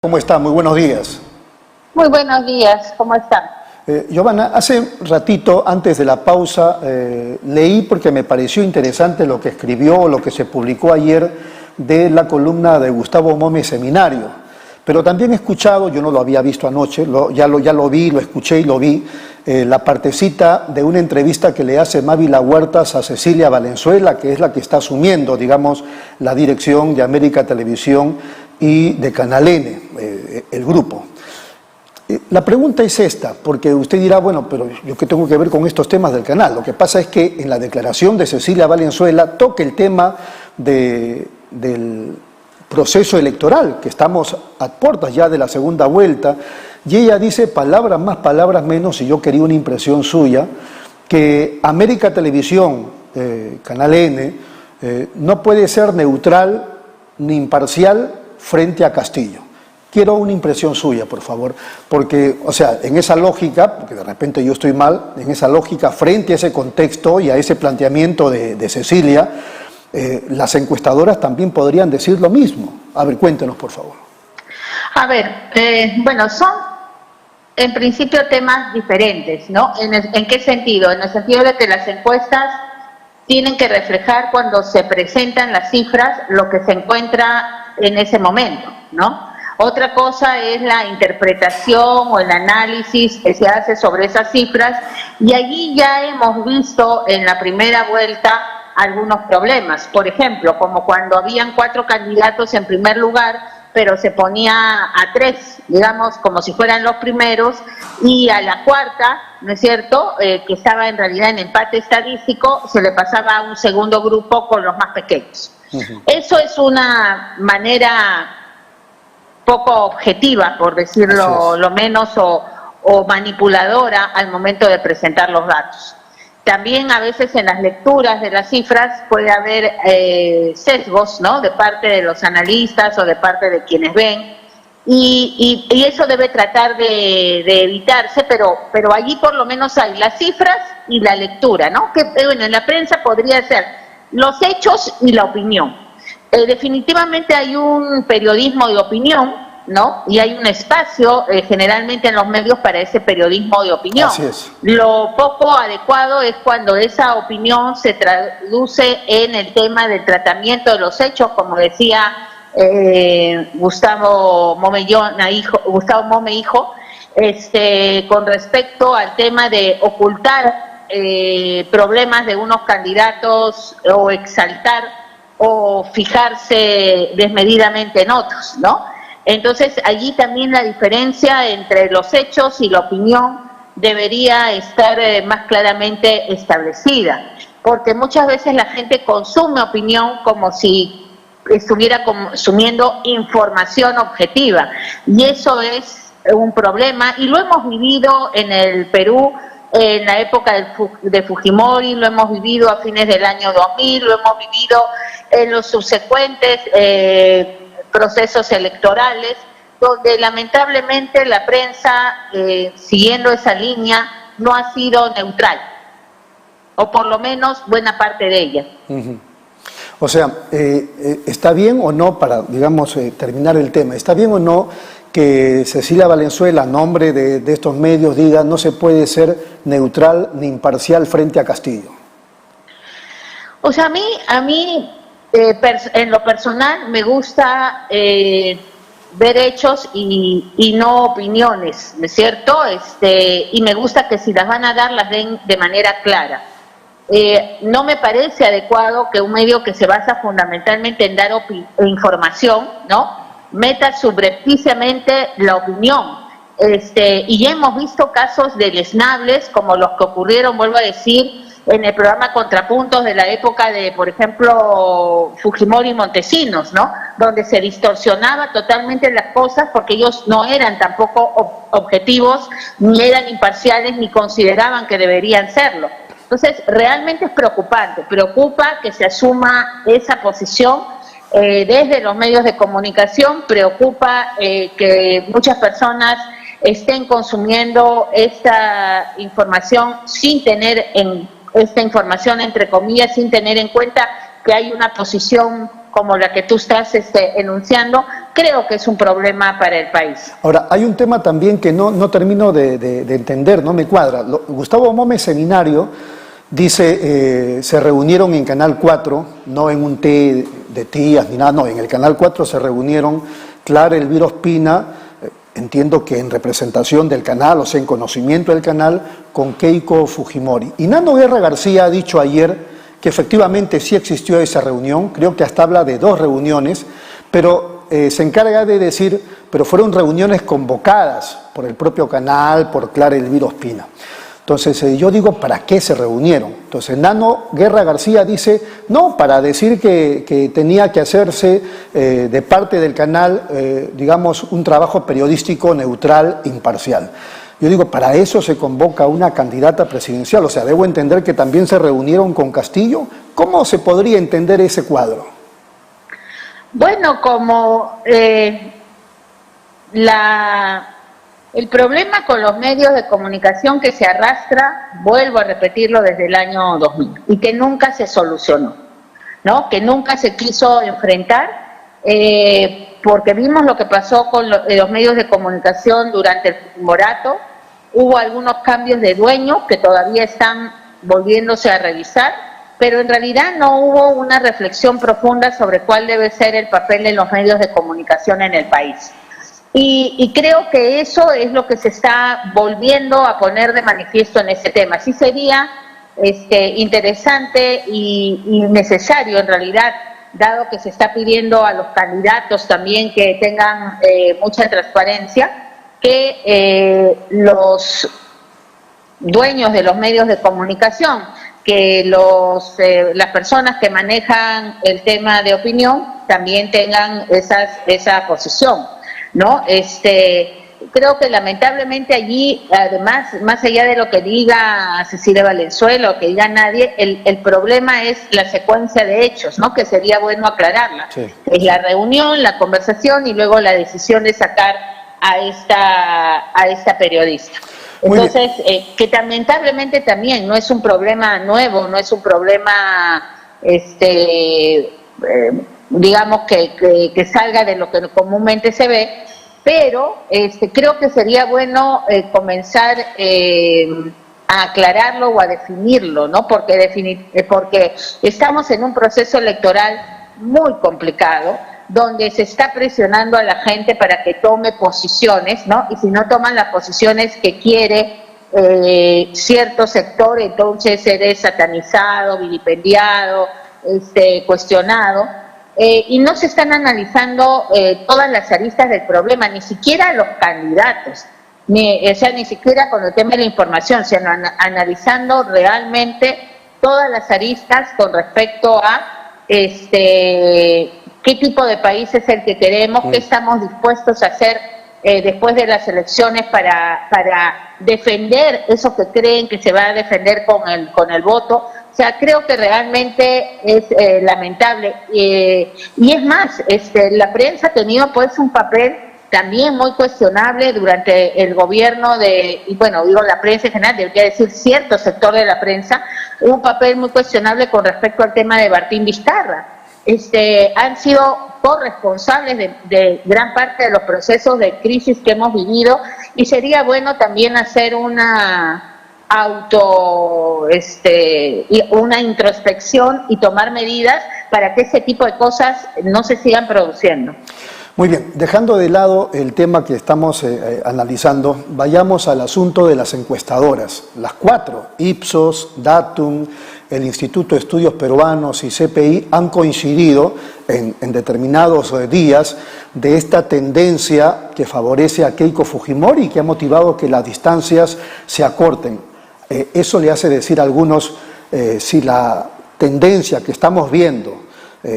¿Cómo está? Muy buenos días. Muy buenos días, ¿cómo están? Giovanna, hace ratito, antes de la pausa, leí porque me pareció interesante lo que escribió, lo que se publicó ayer de la columna de Gustavo Mome Seminario. Pero también he escuchado, yo no lo había visto anoche, ya lo vi, lo escuché y lo vi, la partecita de una entrevista que le hace Mávila Huertas a Cecilia Valenzuela, que es la que está asumiendo, digamos, la dirección de América Televisión y de Canal N, el grupo. La pregunta es esta, porque usted dirá, bueno, pero ¿yo qué tengo que ver con estos temas del canal? Lo que pasa es que en la declaración de Cecilia Valenzuela toca el tema del proceso electoral, que estamos a puertas ya de la segunda vuelta, y ella dice, palabras más, palabras menos, y yo quería una impresión suya, que América Televisión, Canal N, no puede ser neutral ni imparcial frente a Castillo. Quiero una impresión suya, por favor, porque, o sea, en esa lógica, porque de repente yo estoy mal, en esa lógica, frente a ese contexto y a ese planteamiento de Cecilia, las encuestadoras también podrían decir lo mismo. A ver, cuéntenos, por favor. A ver, bueno, son en principio temas diferentes, ¿no? ¿En qué sentido? En el sentido de que las encuestas tienen que reflejar cuando se presentan las cifras lo que se encuentra en ese momento, ¿no? Otra cosa es la interpretación o el análisis que se hace sobre esas cifras, y allí ya hemos visto en la primera vuelta algunos problemas. Por ejemplo, como cuando habían 4 candidatos en primer lugar, pero se ponía a 3, digamos, como si fueran los primeros, y a la cuarta, ¿no es cierto?, que estaba en realidad en empate estadístico, se le pasaba a un segundo grupo con los más pequeños. Eso es una manera poco objetiva, por decirlo lo menos, o manipuladora al momento de presentar los datos. También a veces en las lecturas de las cifras puede haber sesgos, ¿no?, de parte de los analistas o de parte de quienes ven, y eso debe tratar de evitarse, pero allí por lo menos hay las cifras y la lectura, ¿no?, que bueno, en la prensa podría ser los hechos y la opinión. Definitivamente hay un periodismo de opinión, ¿no? Y hay un espacio generalmente en los medios para ese periodismo de opinión. Así es. Lo poco adecuado es cuando esa opinión se traduce en el tema del tratamiento de los hechos, como decía Gustavo Mome hijo, con respecto al tema de ocultar problemas de unos candidatos o exaltar o fijarse desmedidamente en otros, ¿no? Entonces, allí también la diferencia entre los hechos y la opinión debería estar más claramente establecida, porque muchas veces la gente consume opinión como si estuviera consumiendo información objetiva, y eso es un problema, y lo hemos vivido en el Perú en la época de Fujimori, lo hemos vivido a fines del año 2000, lo hemos vivido en los subsecuentes procesos electorales, donde lamentablemente la prensa, siguiendo esa línea, no ha sido neutral, o por lo menos buena parte de ella. O sea, ¿está bien o no, para, digamos, terminar el tema, está bien o no que Cecilia Valenzuela, a nombre de estos medios, diga no se puede ser neutral ni imparcial frente a Castillo? O sea, a mí en lo personal me gusta ver hechos y no opiniones, ¿no es cierto? Y me gusta que si las van a dar, las den de manera clara. No me parece adecuado que un medio que se basa fundamentalmente en dar información, ¿no?, meta subrepticiamente la opinión. Y ya hemos visto casos deleznables como los que ocurrieron, vuelvo a decir, en el programa Contrapuntos de la época de, por ejemplo, Fujimori y Montesinos, ¿no?, donde se distorsionaba totalmente las cosas porque ellos no eran tampoco objetivos, ni eran imparciales, ni consideraban que deberían serlo. Entonces, realmente es preocupante, preocupa que se asuma esa posición desde los medios de comunicación, preocupa que muchas personas estén consumiendo esta información sin tener esta información, entre comillas, sin tener en cuenta que hay una posición como la que tú estás enunciando, creo que es un problema para el país. Ahora, hay un tema también que no termino de entender, no me cuadra. Gustavo Mómez Seminario dice, se reunieron en Canal 4, no en un té de tías ni nada, no, en el Canal 4 se reunieron Clara Elvira Ospina, entiendo que en representación del canal, o sea, en conocimiento del canal, con Keiko Fujimori. Y Nano Guerra García ha dicho ayer que efectivamente sí existió esa reunión, creo que hasta habla de 2 reuniones, pero se encarga de decir, pero fueron reuniones convocadas por el propio canal, por Clara Elvira Ospina. Entonces yo digo, ¿para qué se reunieron? Entonces Nano Guerra García dice, no, para decir que tenía que hacerse de parte del canal, digamos, un trabajo periodístico neutral, imparcial. Yo digo, para eso se convoca una candidata presidencial, o sea, debo entender que también se reunieron con Castillo. ¿Cómo se podría entender ese cuadro? Bueno, como el problema con los medios de comunicación que se arrastra, vuelvo a repetirlo, desde el año 2000 y que nunca se solucionó, ¿no? Que nunca se quiso enfrentar, porque vimos lo que pasó con los medios de comunicación durante el Fujimorato. Hubo algunos cambios de dueños que todavía están volviéndose a revisar, pero en realidad no hubo una reflexión profunda sobre cuál debe ser el papel de los medios de comunicación en el país. Y creo que eso es lo que se está volviendo a poner de manifiesto en este tema. Sí sería interesante y necesario en realidad, dado que se está pidiendo a los candidatos también que tengan mucha transparencia, que los dueños de los medios de comunicación, que las personas que manejan el tema de opinión también tengan esa posición, ¿no? Creo que lamentablemente allí, además, más allá de lo que diga Cecilia Valenzuela o que diga nadie, el problema es la secuencia de hechos, ¿no? Que sería bueno aclararla. Sí. Es la reunión, la conversación y luego la decisión de sacar a esta periodista. Entonces, que lamentablemente también no es un problema nuevo, no es un problema, digamos, que salga de lo que comúnmente se ve, pero creo que sería bueno comenzar a aclararlo o a definirlo, ¿no? Porque estamos en un proceso electoral muy complicado, donde se está presionando a la gente para que tome posiciones, ¿no? Y si no toman las posiciones que quiere cierto sector, entonces eres satanizado, vilipendiado, cuestionado. Y no se están analizando todas las aristas del problema, ni siquiera los candidatos, ni siquiera con el tema de la información, sino analizando realmente todas las aristas con respecto a qué tipo de país es el que queremos, qué estamos dispuestos a hacer después de las elecciones para defender eso que creen que se va a defender con el voto. O sea, creo que realmente es lamentable. Y es más, la prensa ha tenido pues un papel también muy cuestionable durante el gobierno digo la prensa en general, debería decir cierto sector de la prensa, un papel muy cuestionable con respecto al tema de Martín Vizcarra. Han sido corresponsables de gran parte de los procesos de crisis que hemos vivido, y sería bueno también hacer una una introspección y tomar medidas para que ese tipo de cosas no se sigan produciendo. Muy bien, dejando de lado el tema que estamos analizando, vayamos al asunto de las encuestadoras. Las 4, Ipsos, Datum, el Instituto de Estudios Peruanos y CPI han coincidido en determinados días de esta tendencia que favorece a Keiko Fujimori y que ha motivado que las distancias se acorten. Eso le hace decir a algunos, si la tendencia que estamos viendo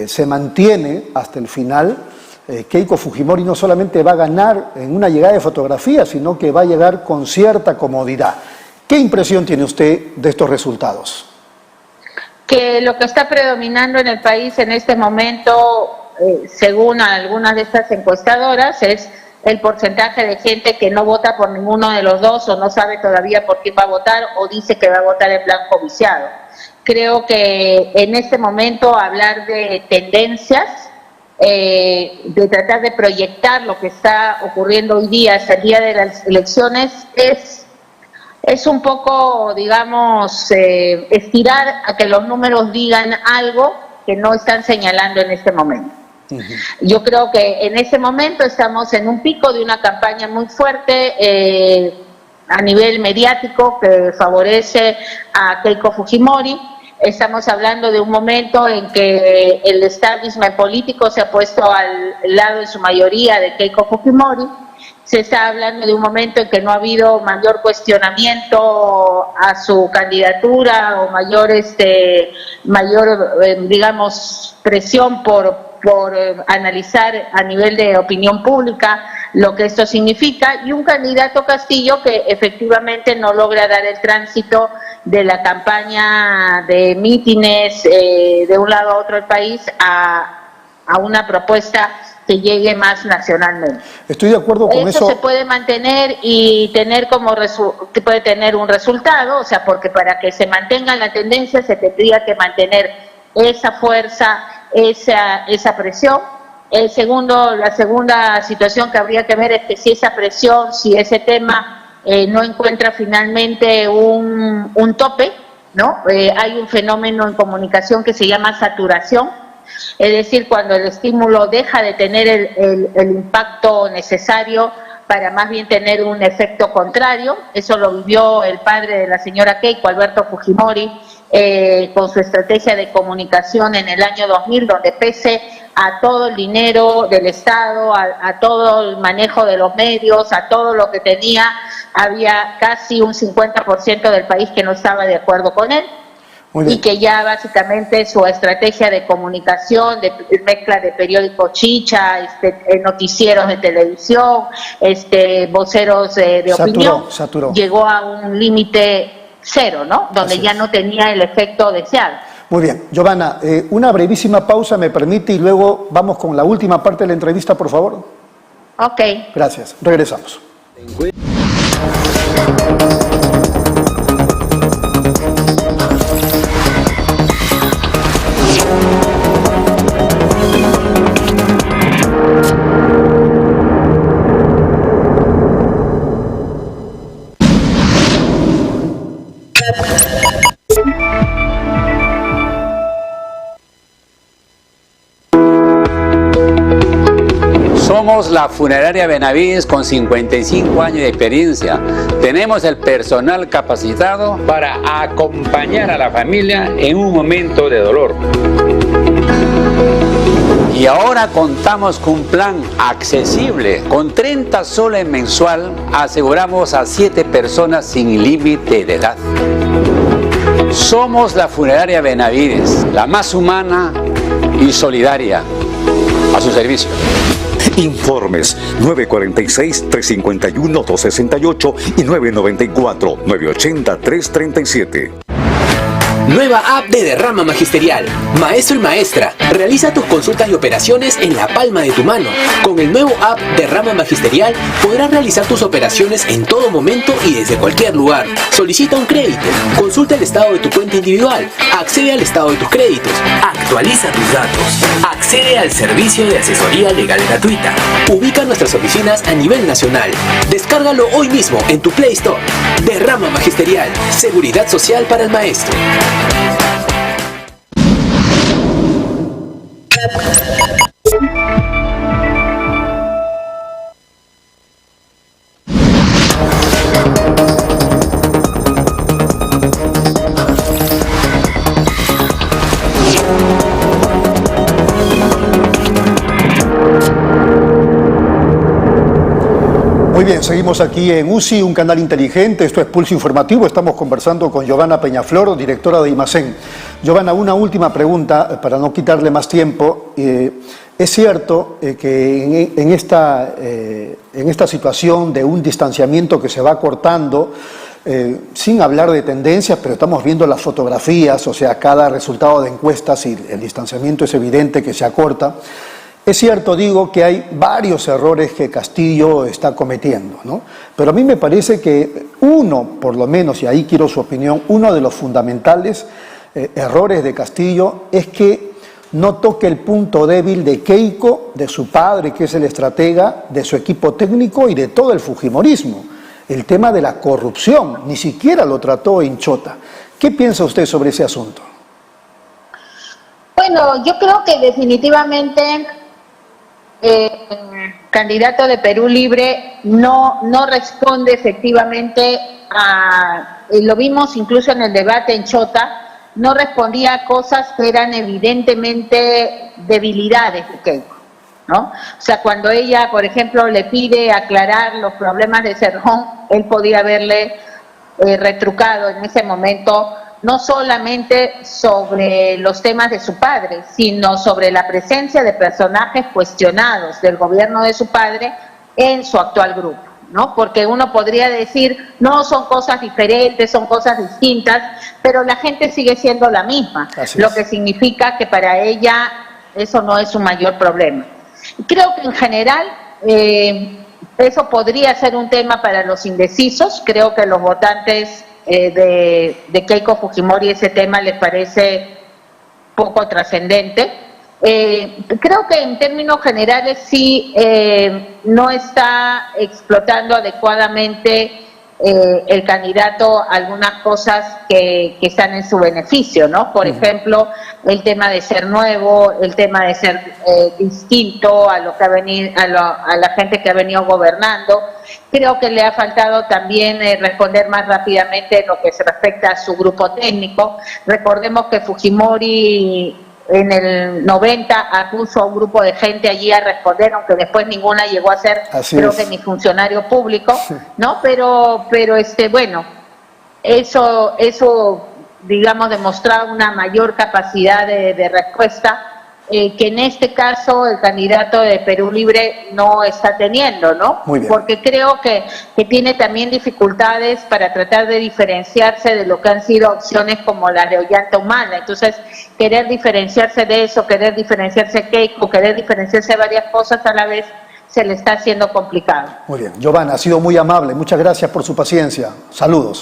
se mantiene hasta el final, Keiko Fujimori no solamente va a ganar en una llegada de fotografía, sino que va a llegar con cierta comodidad. ¿Qué impresión tiene usted de estos resultados? Que lo que está predominando en el país en este momento, según algunas de estas encuestadoras, es el porcentaje de gente que no vota por ninguno de los dos o no sabe todavía por quién va a votar o dice que va a votar en blanco viciado. Creo que en este momento hablar de tendencias de tratar de proyectar lo que está ocurriendo hoy día hasta el día de las elecciones, es un poco, digamos, estirar a que los números digan algo que no están señalando en este momento. Yo creo que en ese momento estamos en un pico de una campaña muy fuerte a nivel mediático que favorece a Keiko Fujimori. Estamos hablando de un momento en que el establishment político se ha puesto al lado en su mayoría de Keiko Fujimori. Se está hablando de un momento en que no ha habido mayor cuestionamiento a su candidatura o mayor digamos, presión por analizar a nivel de opinión pública lo que esto significa, y un candidato Castillo que efectivamente no logra dar el tránsito de la campaña de mítines de un lado a otro del país a una propuesta que llegue más nacionalmente. Estoy de acuerdo con eso. Eso se puede mantener y tener puede tener un resultado, o sea, porque para que se mantenga la tendencia se tendría que mantener esa fuerza, esa presión. La segunda situación que habría que ver es que si esa presión, si ese tema no encuentra finalmente un tope, ¿no? Hay un fenómeno en comunicación que se llama saturación, es decir, cuando el estímulo deja de tener el impacto necesario para más bien tener un efecto contrario. Eso lo vivió el padre de la señora Keiko, Alberto Fujimori, con su estrategia de comunicación en el año 2000, donde pese a todo el dinero del Estado, a todo el manejo de los medios, a todo lo que tenía, había casi un 50% del país que no estaba de acuerdo con él. Y que ya básicamente su estrategia de comunicación, de mezcla de periódico chicha, noticieros de televisión, voceros de opinión, saturó. Llegó a un límite cero, ¿no? Donde ya no tenía el efecto deseado. Muy bien, Giovanna, una brevísima pausa me permite y luego vamos con la última parte de la entrevista, por favor. Ok. Gracias, regresamos. Somos la funeraria Benavides con 55 años de experiencia. Tenemos el personal capacitado para acompañar a la familia en un momento de dolor. Y ahora contamos con un plan accesible. Con 30 soles mensual aseguramos a 7 personas sin límite de edad. Somos la funeraria Benavides, la más humana y solidaria. A su servicio. Informes 946-351-268 y 994-980-337. Nueva app de Derrama Magisterial. Maestro y maestra, realiza tus consultas y operaciones en la palma de tu mano. Con el nuevo app Derrama Magisterial podrás realizar tus operaciones en todo momento y desde cualquier lugar. Solicita un crédito, consulta el estado de tu cuenta individual, accede al estado de tus créditos, actualiza tus datos, accede al servicio de asesoría legal gratuita. Ubica nuestras oficinas a nivel nacional. Descárgalo hoy mismo en tu Play Store. Derrama Magisterial, seguridad social para el maestro. Muy bien, seguimos aquí en UCI, un canal inteligente. Esto es Pulso Informativo. Estamos conversando con Giovanna Peñaflor, directora de IMACEN. Giovanna, una última pregunta para no quitarle más tiempo. Es cierto que en esta situación de un distanciamiento que se va cortando, sin hablar de tendencias, pero estamos viendo las fotografías, o sea, cada resultado de encuestas y el distanciamiento es evidente que se acorta. Es cierto, digo, que hay varios errores que Castillo está cometiendo, ¿no? Pero a mí me parece que uno, por lo menos, y ahí quiero su opinión, uno de los fundamentales errores de Castillo es que no toque el punto débil de Keiko, de su padre, que es el estratega, de su equipo técnico y de todo el fujimorismo. El tema de la corrupción, ni siquiera lo trató en Chota. ¿Qué piensa usted sobre ese asunto? Bueno, yo creo que definitivamente el candidato de Perú Libre no responde efectivamente a, lo vimos incluso en el debate en Chota, no respondía a cosas que eran evidentemente debilidades de Keiko, ¿no? O sea, cuando ella, por ejemplo, le pide aclarar los problemas de Cerrón, él podía haberle retrucado en ese momento, no solamente sobre los temas de su padre, sino sobre la presencia de personajes cuestionados del gobierno de su padre en su actual grupo, ¿no? Porque uno podría decir, no, son cosas diferentes, son cosas distintas, pero la gente sigue siendo la misma, lo que significa que para ella eso no es un mayor problema. Creo que en general eso podría ser un tema para los indecisos. Creo que los votantes de Keiko Fujimori ese tema les parece poco trascendente. Creo que en términos generales sí no está explotando adecuadamente el candidato algunas cosas que están en su beneficio, ¿no? Por ejemplo, el tema de ser nuevo, el tema de ser distinto a lo que a la gente que ha venido gobernando. Creo que le ha faltado también responder más rápidamente en lo que se respecta a su grupo técnico. Recordemos que Fujimori en el 90 puso a un grupo de gente allí a responder, aunque después ninguna llegó a ser, creo que ni funcionario público, ¿no? Pero bueno, eso digamos demostraba una mayor capacidad de respuesta que en este caso el candidato de Perú Libre no está teniendo, ¿no? Muy bien. Porque creo que tiene también dificultades para tratar de diferenciarse de lo que han sido opciones como la de Ollanta Humala. Entonces, querer diferenciarse de eso, querer diferenciarse de Keiko, querer diferenciarse de varias cosas a la vez, se le está haciendo complicado. Muy bien. Giovanna, ha sido muy amable. Muchas gracias por su paciencia. Saludos.